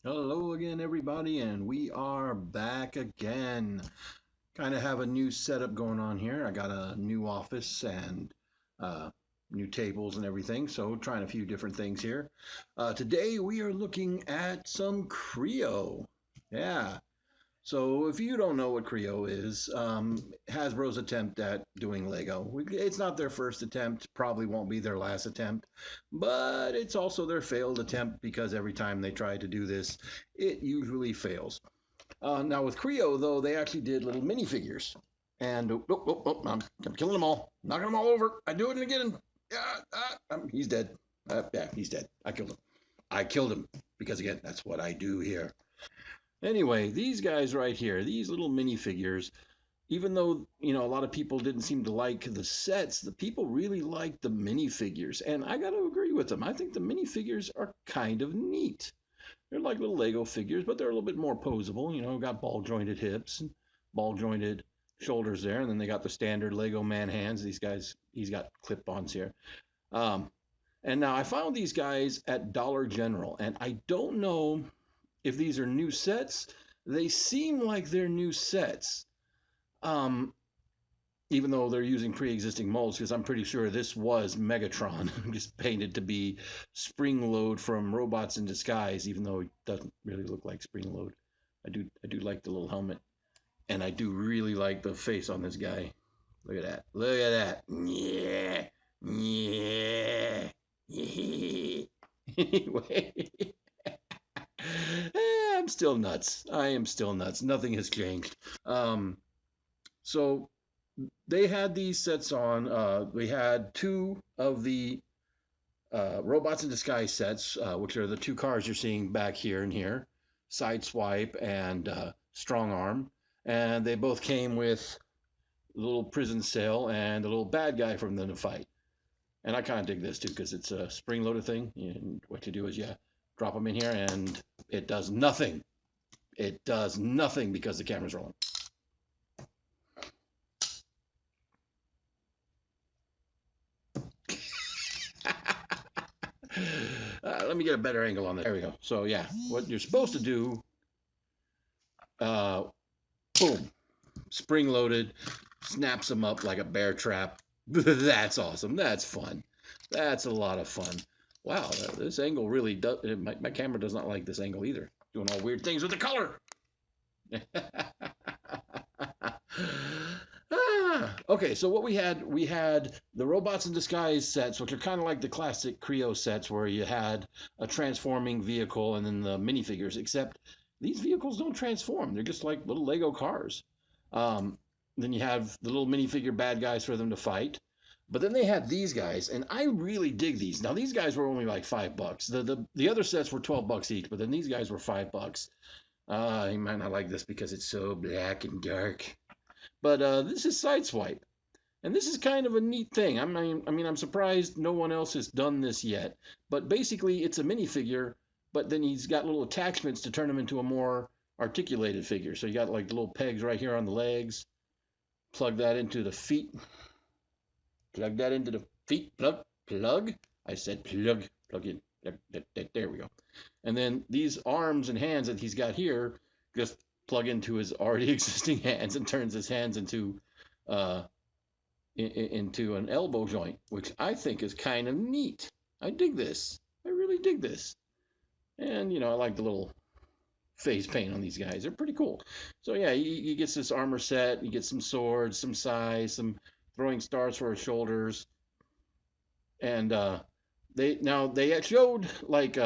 Hello again, everybody, and we are back again. Kind of have a new setup going on here. I got a new office and uh, new tables and everything, so trying a few different things here. Today we are looking at some Creo. Yeah, so if you don't know what Creo is, Hasbro's attempt at doing Lego. It's not their first attempt, probably won't be their last attempt, but it's also their failed attempt because every time they try to do this, it usually fails. Now with Creo, though, they actually did little minifigures. And I'm killing them all, knocking them all over. I do it again. He's dead. Yeah, he's dead. I killed him. I killed him because again, that's what I do here. Anyway, these guys right here, these little minifigures, even though, a lot of people didn't seem to like the sets, the people really liked the minifigures. And I got to agree with them. I think the minifigures are kind of neat. They're like little Lego figures, but they're a little bit more posable. Got ball jointed hips and ball jointed shoulders there. And then they got the standard Lego man hands. These guys, he's got clip ons here. Um, and now I found these guys at Dollar General, and I don't know if these are new sets. They seem like they're new sets, um, even though they're using pre-existing molds, because I'm pretty sure this was Megatron, just painted to be Spring Load from Robots in Disguise, even though it doesn't really look like Spring Load. I do like the little helmet, and I do really like the face on this guy. Look at that! Look at that! Yeah, yeah. Anyway, I'm still nuts. I am still nuts. Nothing has changed. Um, so they had these sets on. We had two of the Robots in Disguise sets, which are the two cars you're seeing back here and here, Sideswipe and Strong Arm, and they both came with a little prison cell and a little bad guy from them to fight. And I kind of dig this too because it's a spring-loaded thing. And what you do is you drop them in here, and it does nothing. It does nothing because the camera's rolling. Let me get a better angle on this. There we go. So yeah, what you're supposed to do, uh, boom, spring loaded, snaps them up like a bear trap. That's awesome. That's fun. That's a lot of fun. Wow, this angle really does. My camera does not like this angle either. Doing all weird things with the color. Okay, so what we had the Robots in Disguise sets, which are kind of like the classic Creo sets, where you had a transforming vehicle and then the minifigures. Except these vehicles don't transform; they're just like little Lego cars. Um, then you have the little minifigure bad guys for them to fight. But then they had these guys, and I really dig these. Now these guys were only like $5. The other sets were $12 each, but then these guys were $5. You might not like this because it's so black and dark. But this is Sideswipe, and this is kind of a neat thing. I'm surprised no one else has done this yet. But basically, it's a minifigure, but then he's got little attachments to turn him into a more articulated figure. So you got like the little pegs right here on the legs. Plug that into the feet. Plug that into the feet. Plug. I said plug. Plug in. There we go. And then these arms and hands that he's got here just plug into his already existing hands and turns his hands uh, into an elbow joint, which I think is kind of neat. I dig this. I really dig this. And I like the little face paint on these guys. They're pretty cool. So yeah, he gets this armor set. He gets some swords, some size, some throwing stars for his shoulders, and they showed like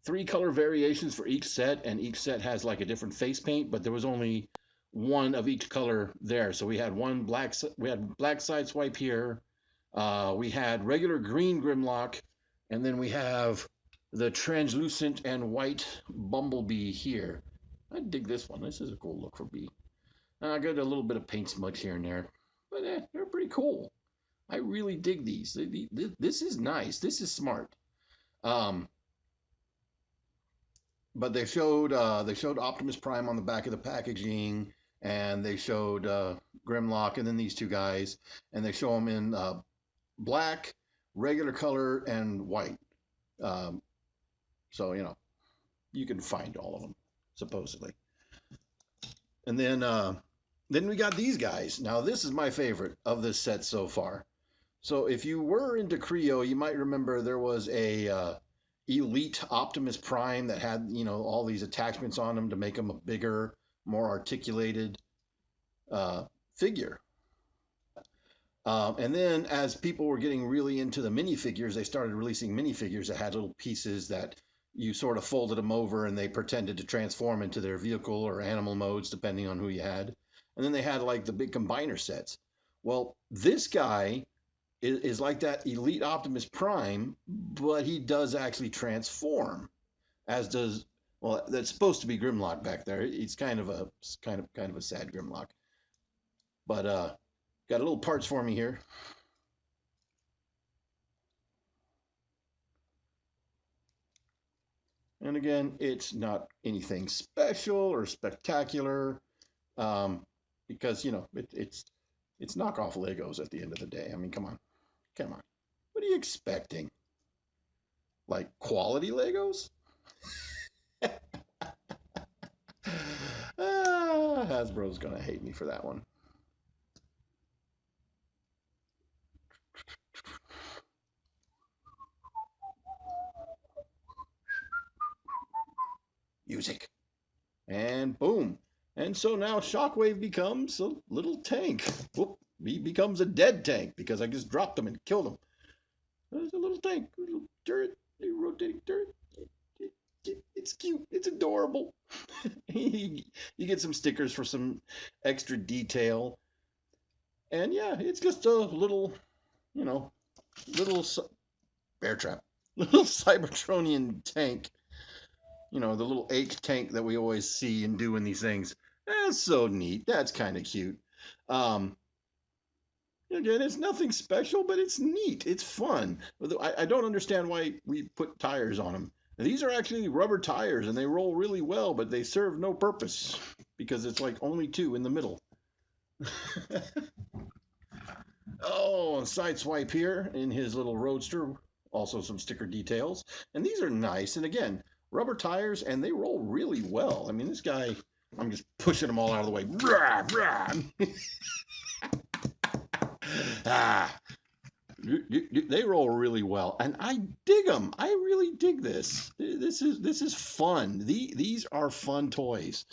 three color variations for each set, and each set has like a different face paint, but there was only one of each color there. So we had we had black Sideswipe here, we had regular green Grimlock, and then we have the translucent and white Bumblebee here. I dig this one. This is a cool look for Bee. I got a little bit of paint smudge here and there, but they're pretty cool. I really dig these. This is nice. This is smart. Um, but they showed Optimus Prime on the back of the packaging, and they showed Grimlock, and then these two guys, and they show them in black, regular color, and white. Um, so you can find all of them supposedly. And then we got these guys. Now this is my favorite of this set so far. So if you were into Kreo, you might remember there was a Elite Optimus Prime that had, you know, all these attachments on him to make him a bigger, more articulated uh, figure. And then as people were getting really into the minifigures, they started releasing minifigures that had little pieces that you sort of folded them over and they pretended to transform into their vehicle or animal modes, depending on who you had. And then they had like the big combiner sets. Well, this guy is like that Elite Optimus Prime, but he does actually transform, as does, well, that's supposed to be Grimlock back there. It's kind of a sad Grimlock, but got a little parts for me here. And again, it's not anything special or spectacular, um, because you know it's knockoff Legos at the end of the day. I mean, come on, come on. What are you expecting? Like quality Legos? Hasbro's gonna hate me for that one. Music. And boom. And so now Shockwave becomes a little tank. Whoop. He becomes a dead tank because I just dropped him and killed him. There's a little tank, a little turret, a rotating turret. It's cute. It's adorable. You get some stickers for some extra detail. And yeah, it's just a little, you know, little bear trap. Little Cybertronian tank. You know, the little H tank that we always see and do in these things. That's so neat. That's kind of cute. Um, Again, it's nothing special, but it's neat. It's fun. I don't understand why we put tires on them. These are actually rubber tires and they roll really well, but they serve no purpose because it's like only two in the middle. Oh, Sideswipe here in his little roadster. Also some sticker details. And these are nice. And again, rubber tires and they roll really well. I mean, this guy, I'm just pushing them all out of the way. Rah, rah. Ah, they roll really well, and I dig them. I really dig this. This is fun. These are fun toys,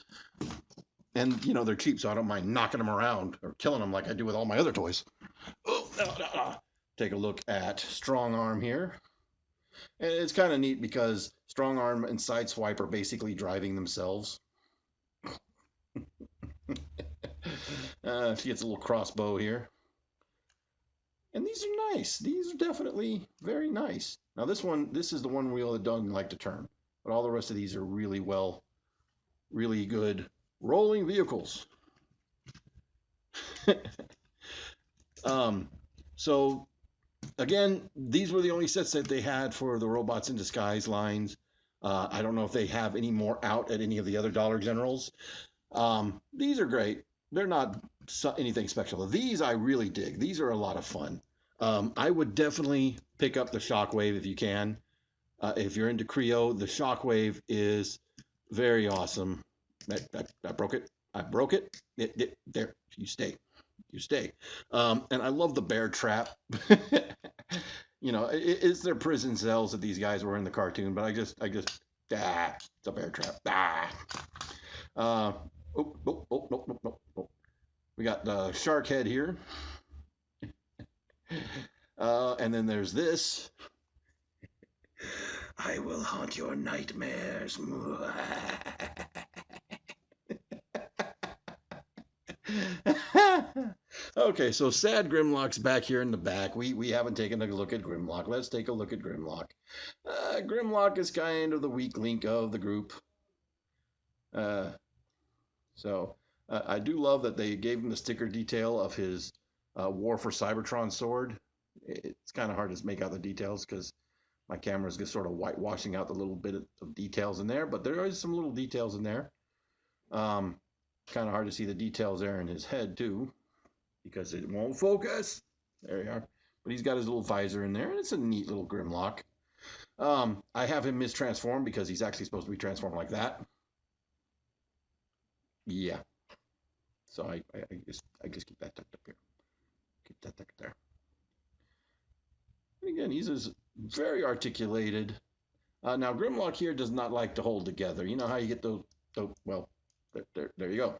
and you know they're cheap, so I don't mind knocking them around or killing them like I do with all my other toys. Oh, no, no, no. Take a look at Strong Arm here, and it's kind of neat because Strong Arm and Sideswipe are basically driving themselves. She gets a little crossbow here. And these are nice. These are definitely very nice. Now this is the one wheel that doesn't like to turn, but all the rest of these are really well, really good rolling vehicles. um, so again, these were the only sets that they had for the Robots in Disguise lines. I don't know if they have any more out at any of the other Dollar Generals. These are great. They're not anything special. These I really dig. These are a lot of fun. I would definitely pick up the Shockwave if you can. If you're into Kreo, the Shockwave is very awesome. I broke it. I broke it. There, you stay. You stay. And I love the bear trap. You know, it's their prison cells that these guys were in the cartoon, but it's a bear trap. Uh, no. We got the shark head here. And then there's this. I will haunt your nightmares. Okay, so sad Grimlock's back here in the back. We haven't taken a look at Grimlock. Let's take a look at Grimlock. Grimlock is kind of the weak link of the group. Uh, so I do love that they gave him the sticker detail of his War for Cybertron sword. It's kind of hard to make out the details because my camera is just sort of whitewashing out the little bit of details in there, but there is some little details in there. Kind of hard to see the details there in his head too because it won't focus. There you are. But he's got his little visor in there, and it's a neat little Grimlock. I have him mistransformed because he's actually supposed to be transformed like that. Yeah. So I just keep that tucked up here. Keep that tucked there. And again, he's as very articulated. Now Grimlock here does not like to hold together. You know how you get those well, there you go.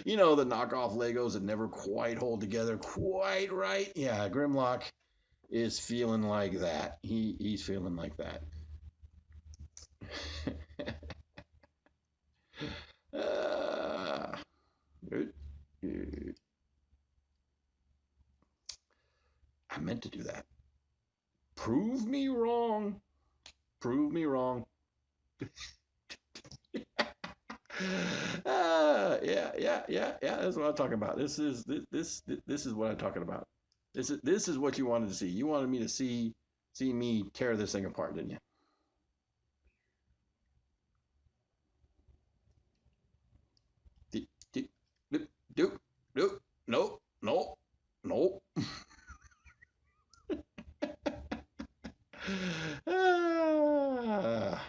You know the knockoff Legos that never quite hold together quite right. Yeah, Grimlock is feeling like that. He's feeling like that. uh, I meant to do that. Prove me wrong. Prove me wrong. Yeah. That's what I'm talking about. This is what I'm talking about. This is what you wanted to see. You wanted me to see me tear this thing apart, didn't you? Do do do no no no. Ah.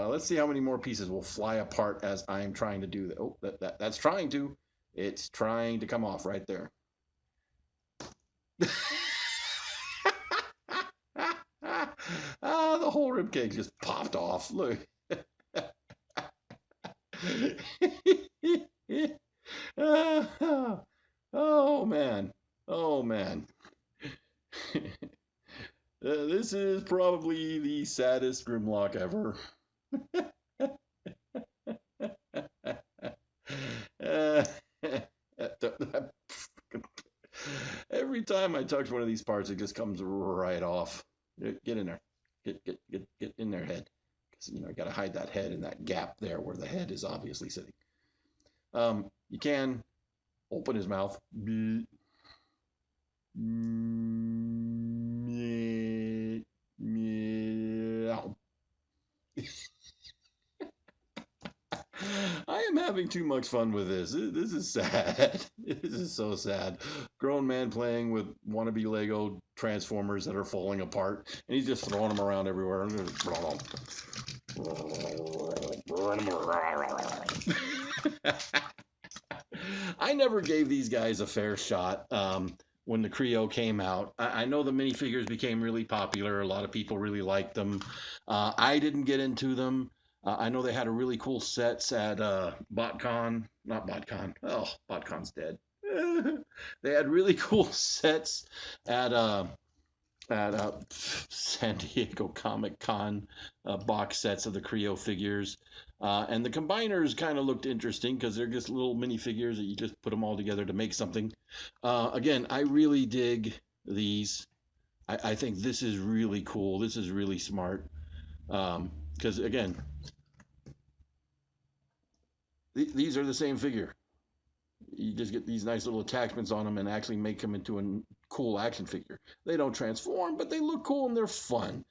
Let's see how many more pieces will fly apart as I'm trying to do that. Oh, that's trying to. It's trying to come off right there. The whole rib cage just popped off. Look. Oh man. Oh man. This is probably the saddest Grimlock ever. Uh, Every time I touch one of these parts, it just comes right off. Get in there. Get in their head. Because, I got to hide that head in that gap there where the head is obviously sitting. You can open his mouth. Meow. I am having too much fun with this. This is sad. This is so sad. Grown man playing with wannabe Lego Transformers that are falling apart, and he's just throwing them around everywhere. I never gave these guys a fair shot when the Kreo came out. I know the minifigures became really popular. A lot of people really liked them. I didn't get into them. I know they had a really cool sets at BotCon. Not BotCon. Oh, BotCon's dead. They had really cool sets at San Diego Comic Con box sets of the Kreo figures. And the combiners kind of looked interesting because they're just little mini figures that you just put them all together to make something. Again, I really dig these. I think this is really cool. This is really smart. Because again, these are the same figure. You just get these nice little attachments on them and actually make them into a cool action figure. They don't transform, but they look cool and they're fun.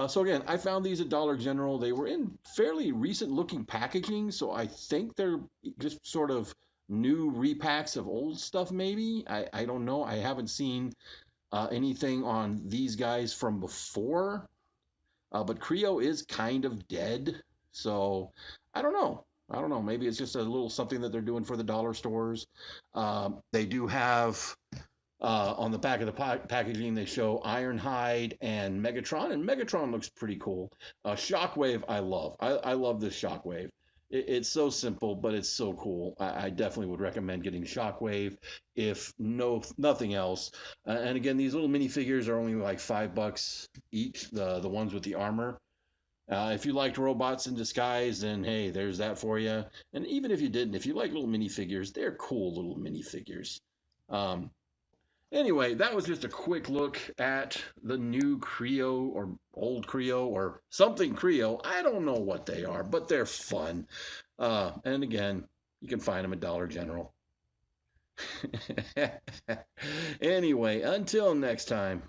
So again, I found these at Dollar General. They were in fairly recent looking packaging, so I think they're just sort of new repacks of old stuff maybe. I don't know. I haven't seen anything on these guys from before. But Kreo is kind of dead, so I don't know. I don't know. Maybe it's just a little something that they're doing for the dollar stores. They do have on the back of the packaging, they show Ironhide and Megatron looks pretty cool. Shockwave, I love. I love this Shockwave. It's so simple, but it's so cool. I definitely would recommend getting Shockwave, if nothing else. And again, these little minifigures are only like $5 each. The ones with the armor. If you liked robots in disguise, then hey, there's that for you. And even if you didn't, if you like little minifigures, they're cool little minifigures. Um, Anyway, that was just a quick look at the new Kreo or old Kreo or something Kreo. I don't know what they are, but they're fun. And again, you can find them at Dollar General. Anyway, until next time.